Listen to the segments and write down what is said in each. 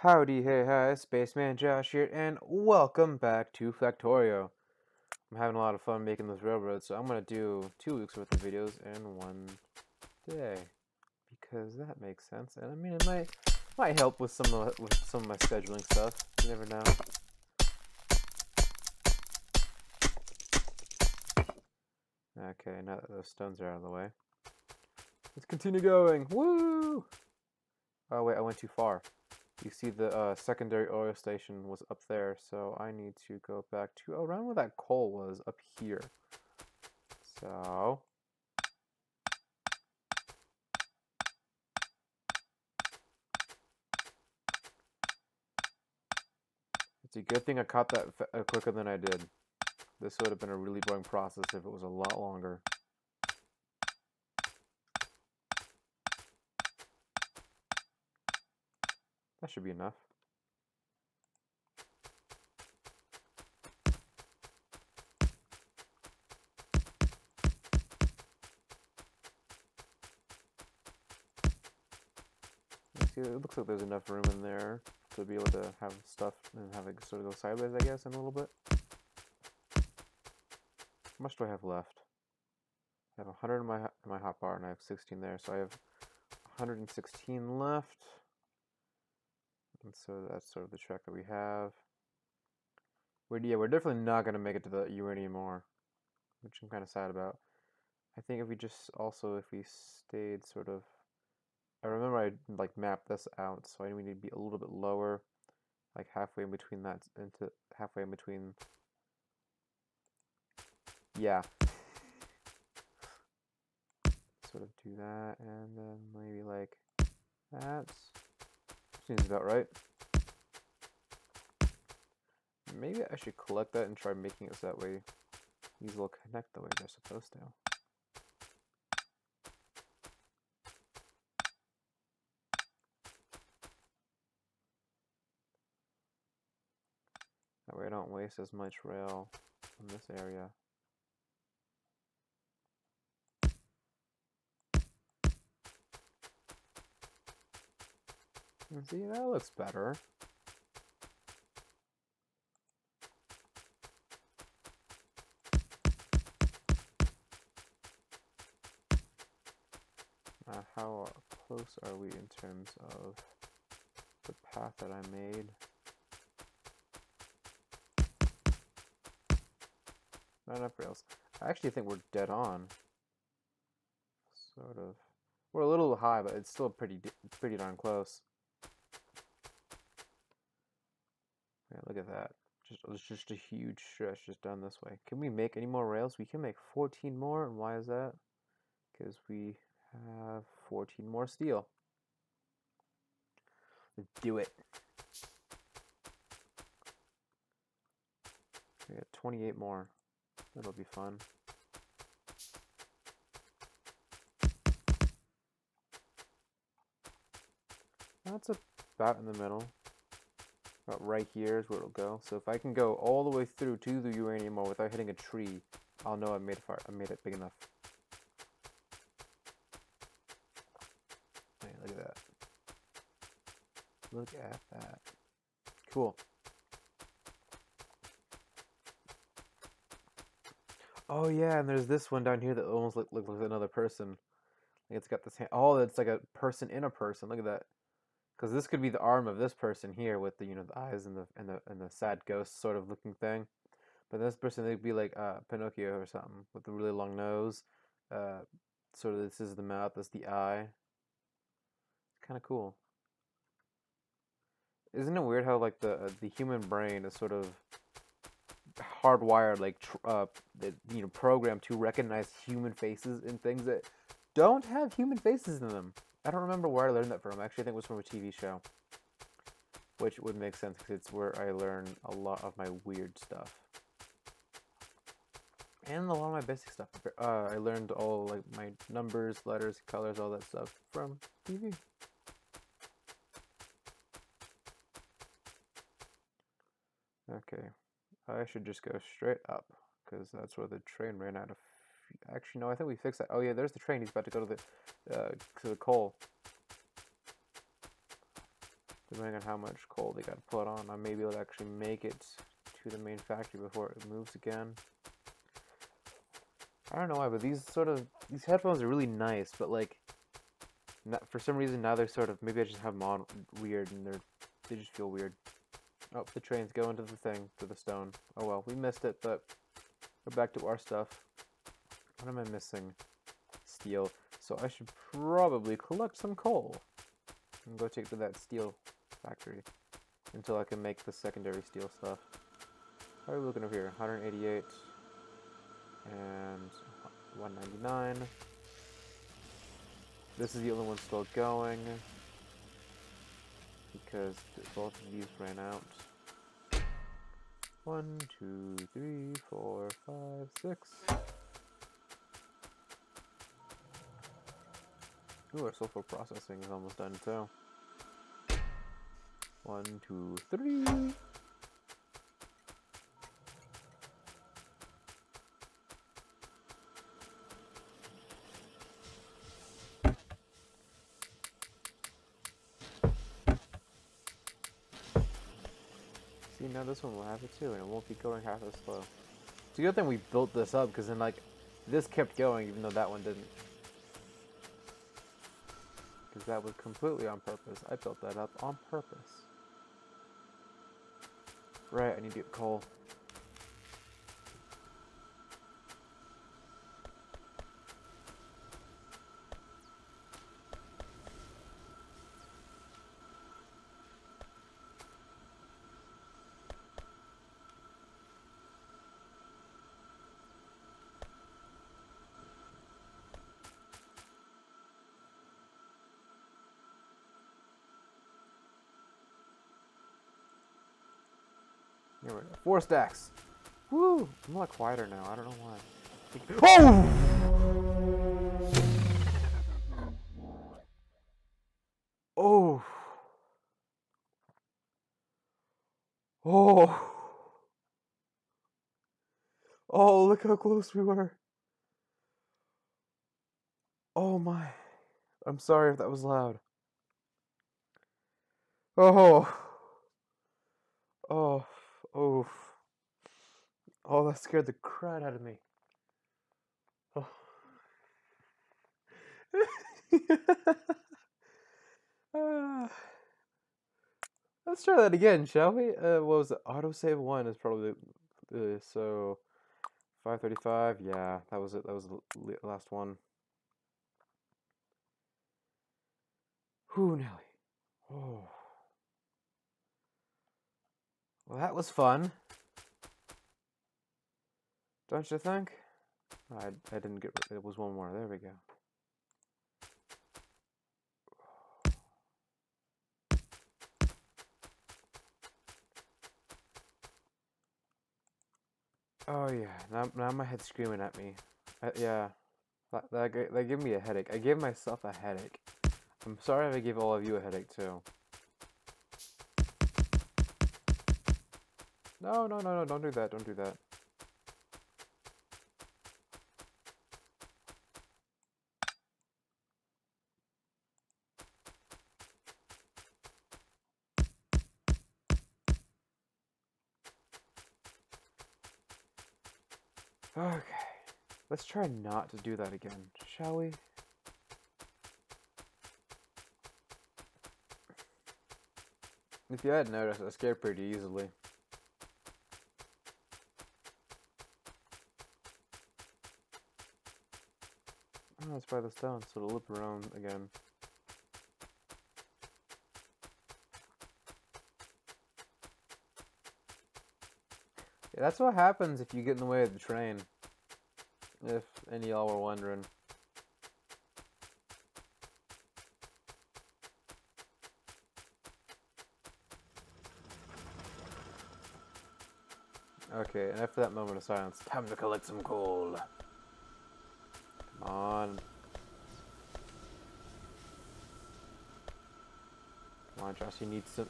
Howdy, hey, hi, Spaceman Josh here, and welcome back to Factorio. I'm having a lot of fun making this railroad, so I'm going to do 2 weeks worth of videos in one day, because that makes sense, and I mean, it might help with some of my scheduling stuff. You never know. Okay, now that those stones are out of the way, let's continue going. Woo! Oh wait, I went too far. You see the secondary oil station was up there, so I need to go back to around where that coal was, up here. So it's a good thing I caught that quicker than I did. This would have been a really boring process if it was a lot longer. That should be enough. See, it looks like there's enough room in there to be able to have stuff and have it sort of go sideways, I guess, in a little bit. How much do I have left? I have 100 in my hotbar, and I have 16 there, so I have 116 left. And so that's sort of the track that we have. We're definitely not going to make it to the uranium ore, which I'm kind of sad about. I think if we stayed sort of, I remember I like mapped this out, so I need to be a little bit lower, like halfway in between yeah. Sort of do that, and then maybe like that. Seems about right. Maybe I should collect that and try making it so that way these will connect the way they're supposed to. That way I don't waste as much rail in this area. And see, that looks better. How close are we in terms of the path that I made? Not enough rails. I actually think we're dead on. Sort of. We're a little high, but it's still pretty darn close. Yeah, look at that. It's just a huge stretch just down this way. Can we make any more rails? We can make 14 more, and why is that? Because we have 14 more steel. Let's do it. We got 28 more. That'll be fun. That's about in the middle. About right here is where it'll go. So if I can go all the way through to the uranium ore without hitting a tree, I'll know I made it big enough. Hey, look at that. Look at that. Cool. Oh yeah, and there's this one down here that almost looks like another person. Like it's got this hand. Oh, it's like a person in a person. Look at that. Because this could be the arm of this person here with the the eyes and the sad ghost sort of looking thing. But this person, they'd be like Pinocchio or something with a really long nose. Sort of this is the mouth, that's the eye. It's kind of cool. Isn't it weird how like the human brain is sort of hardwired, like programmed to recognize human faces in things that don't have human faces in them. I don't remember where I learned that from. Actually, I think it was from a TV show, which would make sense because it's where I learn a lot of my weird stuff and a lot of my basic stuff. I learned all like my numbers, letters, colors, all that stuff from TV. Okay, I should just go straight up because that's where the train ran out of Actually, no, I think we fixed that. Oh yeah, there's the train. He's about to go to the coal. Depending on how much coal they got to put on, I may be able to actually make it to the main factory before it moves again. I don't know why, but these headphones are really nice, but like, for some reason now they're sort of, maybe I just have them on weird and they just feel weird. Oh, the train's going to the thing, to the stone. Oh well, we missed it, but we're back to our stuff. What am I missing? Steel. So I should probably collect some coal and go take to that steel factory until I can make the secondary steel stuff. How are we looking over here? 188 and 199. This is the only one still going because both of these ran out. 1, 2, 3, 4, 5, 6. Ooh, our sulfur processing is almost done too. 1, 2, 3. See, now this one will have it too, and it won't be going half as slow. It's a good thing we built this up, because then, like, this kept going, even though that one didn't. Because that was completely on purpose. I built that up on purpose. Right, I need to get coal. Here we go. 4 stacks. Woo! I'm a lot quieter now. I don't know why. Oh! Oh! Oh, look how close we were. Oh my. I'm sorry if that was loud. Oh. Oh. Oh. Oh, that scared the crap out of me. Oh. Let's try that again, shall we? What was it? Autosave 1 is probably so 535. Yeah, that was it. That was the last one. Whew, Nelly. Oh. Well, that was fun. Don't you think? I didn't get. It was one more. There we go. Oh yeah. Now my head's screaming at me. Yeah. That gave me a headache. I gave myself a headache. I'm sorry if I gave all of you a headache too. No, no, no, no, don't do that, don't do that. Okay. Let's try not to do that again, shall we? If you hadn't noticed, I scared pretty easily. Oh, let's try this down so it'll loop around again. Yeah, that's what happens if you get in the way of the train. If any of y'all were wondering. Okay, and after that moment of silence, time to collect some coal. Come on. Come on, Josh, you need some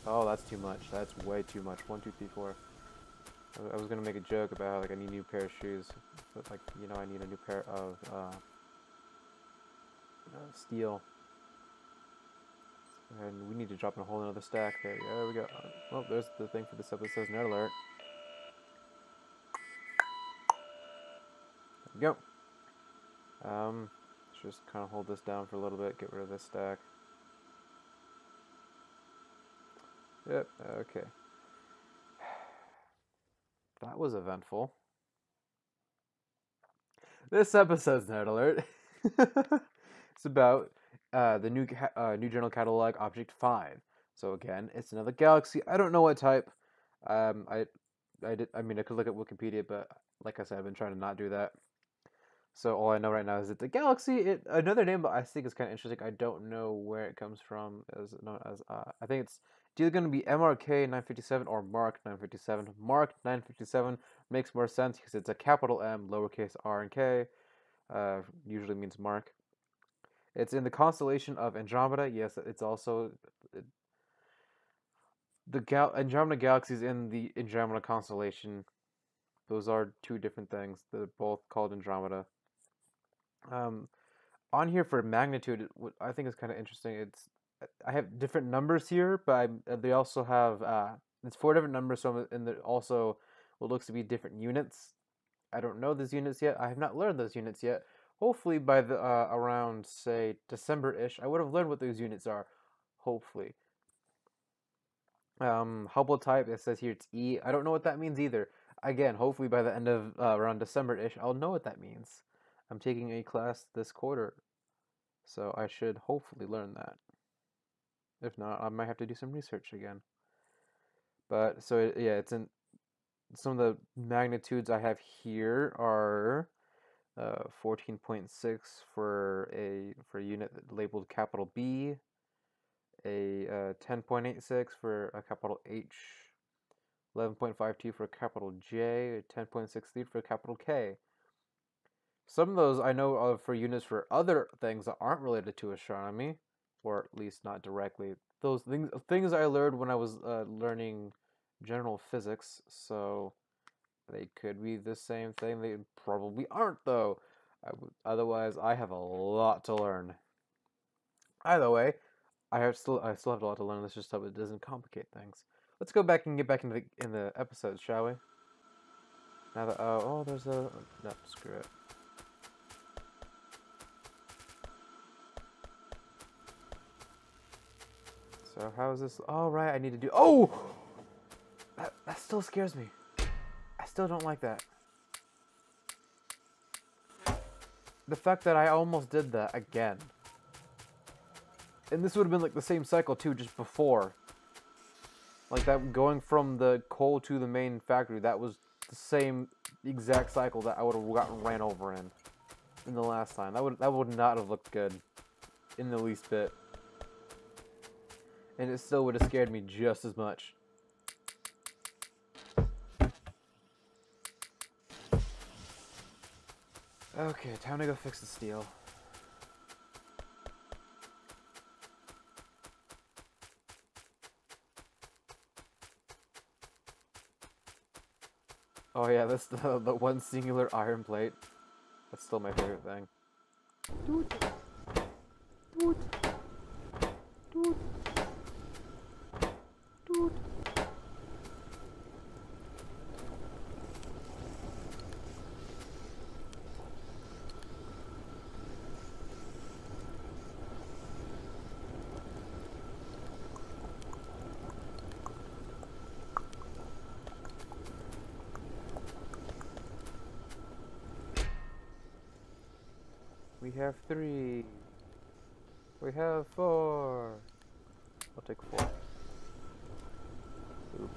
oh, that's too much. That's way too much. 1, 2, 3, 4. I was gonna make a joke about how, like, I need a new pair of shoes, but, like, you know, I need a new pair of steel, and we need to drop in a whole another stack. There we go. Well, there's the thing for this episode's nerd alert. There we go. Let's just kind of hold this down for a little bit, get rid of this stack. Yep, okay. That was eventful. This episode's nerd alert. It's about the new general catalog object 5. So again, it's another galaxy. I don't know what type. I mean, I could look at Wikipedia, but like I said, I've been trying to not do that. So all I know right now is it's a galaxy. Another name, but I think it's kind of interesting. I don't know where it comes from. As known as I think it's either going to be MRK 957 or Mark 957. Mark 957 makes more sense because it's a capital M, lowercase r and k. Usually means Mark. It's in the constellation of Andromeda. Yes, it's also Andromeda galaxy is in the Andromeda constellation. Those are two different things. They're both called Andromeda. On here for magnitude, what I think is kind of interesting. I have different numbers here, but they also have it's 4 different numbers. So and there also what looks to be different units. I don't know those units yet. I have not learned those units yet. Hopefully by the around say December-ish, I would have learned what those units are. Hopefully. Hubble type, it says here it's E. I don't know what that means either. Again, hopefully by the end of around December-ish, I'll know what that means. I'm taking a class this quarter, so I should hopefully learn that. If not, I might have to do some research again. But so yeah, it's in some of the magnitudes I have here are 14.6 for a unit labeled capital B, a 10.86 for a capital H, 11.52 for a capital J, 10.63 for a capital K. Some of those I know of for units for other things that aren't related to astronomy, or at least not directly. Those things I learned when I was learning general physics, so they could be the same thing. They probably aren't, though. Otherwise, I have a lot to learn. Either way, I still have a lot to learn. Let's just hope it doesn't complicate things. Let's go back and get back in the episode, shall we? Now that there's a no, screw it. So how is this? Oh right, I need to do. Oh, that still scares me. I still don't like that. The fact that I almost did that again. And this would have been like the same cycle too, just before. Like that, going from the coal to the main factory, that was the same exact cycle that I would have gotten ran over in the last time. That would not have looked good in the least bit. And it still would have scared me just as much. Okay, time to go fix the steel. Oh yeah, that's the one singular iron plate. That's still my favorite thing. Doot. Doot. Doot. Doot. We have 3. We have 4. I'll take 4. Oop.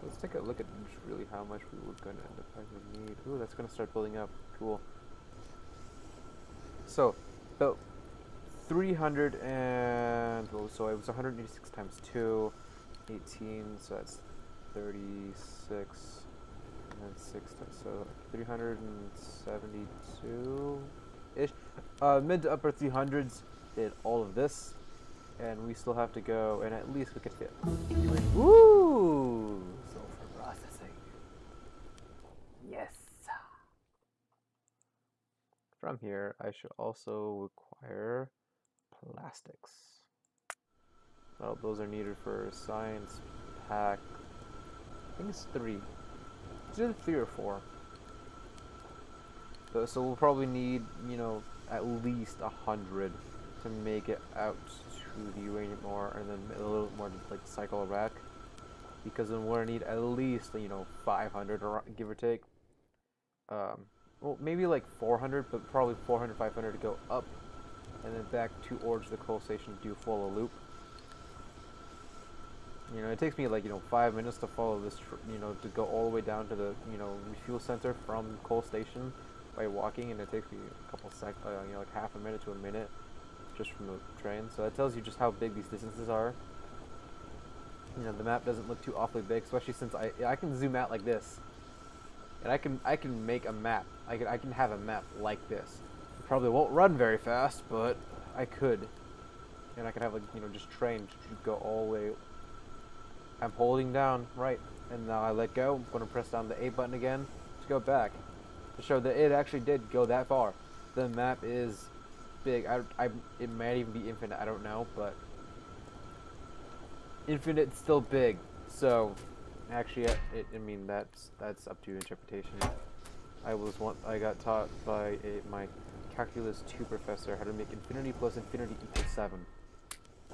Let's take a look at really how much we were going to end up having need. Ooh, that's going to start building up. Cool. So, about 300 and... Oh, so it was 186 times 2. 18, so that's 36. And 6, so 372-ish. Mid to upper 300s did all of this. And we still have to go, and at least we could fit. Woo! Yes. From here, I should also require plastics. Well, those are needed for science pack. I think it's 3. It's either 3 or 4. So we'll probably need, you know, at least 100 to make it out to the uranium ore, and then a little more to like cycle back. Because then we're gonna need at least, you know, 500 or give or take. Well, maybe like 400, but probably 400, 500 to go up, and then back towards the coal station to do full loop. You know, it takes me like, you know, 5 minutes to follow this, you know, to go all the way down to the, you know, refuel center from coal station by walking, and it takes me a couple you know, like half a minute to a minute just from the train. So that tells you just how big these distances are. You know, the map doesn't look too awfully big, especially since I can zoom out like this, and I can make a map. I can have a map like this. It probably won't run very fast, but I could, and I could have like, you know, just train to go all the way. I'm holding down right, and now I let go. I'm going to press down the A button again to go back to show that it actually did go that far. The map is big. It might even be infinite. I don't know, but infinite's still big. So actually, I mean that's up to interpretation. I got taught by my calculus 2 professor how to make infinity plus infinity equals 7.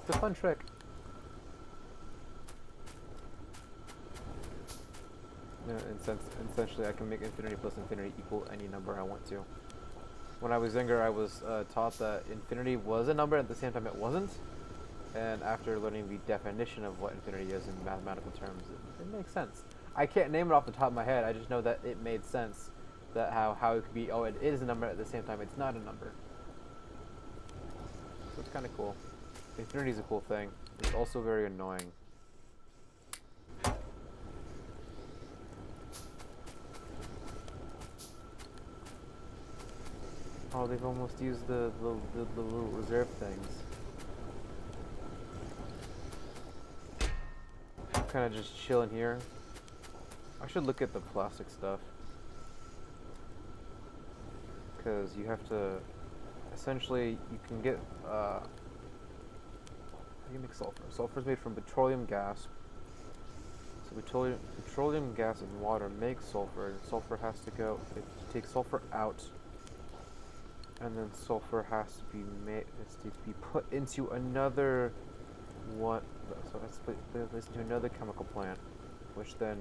It's a fun trick. Essentially, I can make infinity plus infinity equal any number I want to. When I was younger, I was taught that infinity was a number, and at the same time it wasn't. And after learning the definition of what infinity is in mathematical terms, it makes sense. I can't name it off the top of my head. I just know that it made sense. That how it could be, oh, it is a number, at the same time it's not a number. So it's kind of cool. Infinity is a cool thing. It's also very annoying. Oh, they've almost used the little reserve things. I'm kind of just chilling here. I should look at the plastic stuff. Because you have to... Essentially, you can get... how do you make sulfur? Sulfur is made from petroleum gas. So petroleum gas and water make sulfur. And sulfur has to go... If you take sulfur out... And then sulfur has to be put into another one. So that's placed into another chemical plant, which then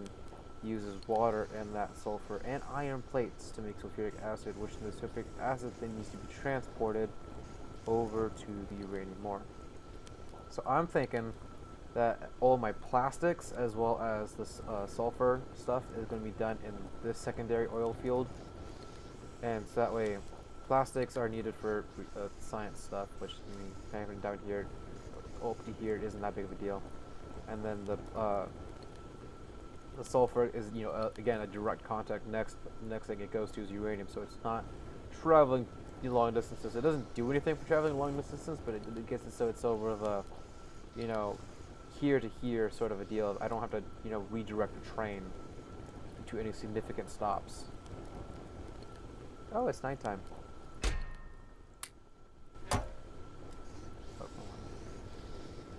uses water and that sulfur and iron plates to make sulfuric acid, which the sulfuric acid then needs to be transported over to the uranium ore. So I'm thinking that all my plastics as well as this sulfur stuff is going to be done in this secondary oil field, and so that way. Plastics are needed for science stuff, which I mean, having down here, up to here, isn't that big of a deal. And then the sulfur is, you know, again a direct contact. Next thing it goes to is uranium, so it's not traveling long distances. It doesn't do anything for traveling long distances, but it gets it so it's sort of a, you know, here to here sort of a deal. I don't have to, you know, redirect a train to any significant stops. Oh, it's nighttime.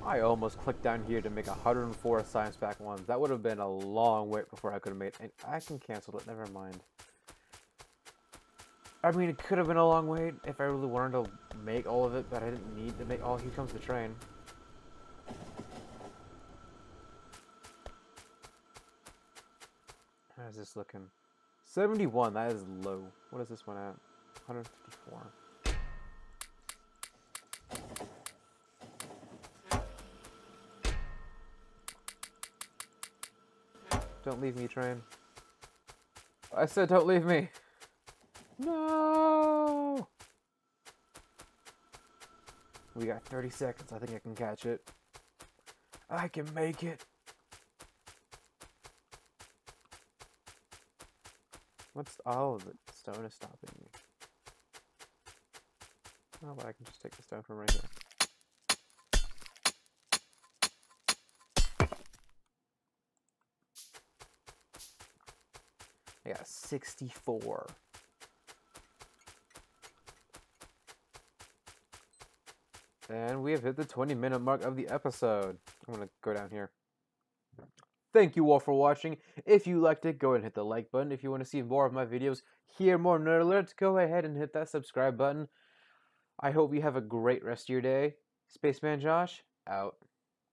I almost clicked down here to make 104 science pack ones. That would have been a long wait before I could have made it. I can cancel it, never mind. I mean, it could have been a long wait if I really wanted to make all of it, but I didn't need to make all. Here comes the train. How's this looking? 71, that is low. What is this one at? 154. Don't leave me, train. I said don't leave me. No! We got 30 seconds. I think I can catch it. I can make it. What's... Oh, the stone is stopping me. Oh, but I can just take the stone from right here. I got 64. And we have hit the 20-minute mark of the episode. I'm going to go down here. Thank you all for watching. If you liked it, go ahead and hit the like button. If you want to see more of my videos, hear more nerd alerts, go ahead and hit that subscribe button. I hope you have a great rest of your day. Spaceman Josh, out.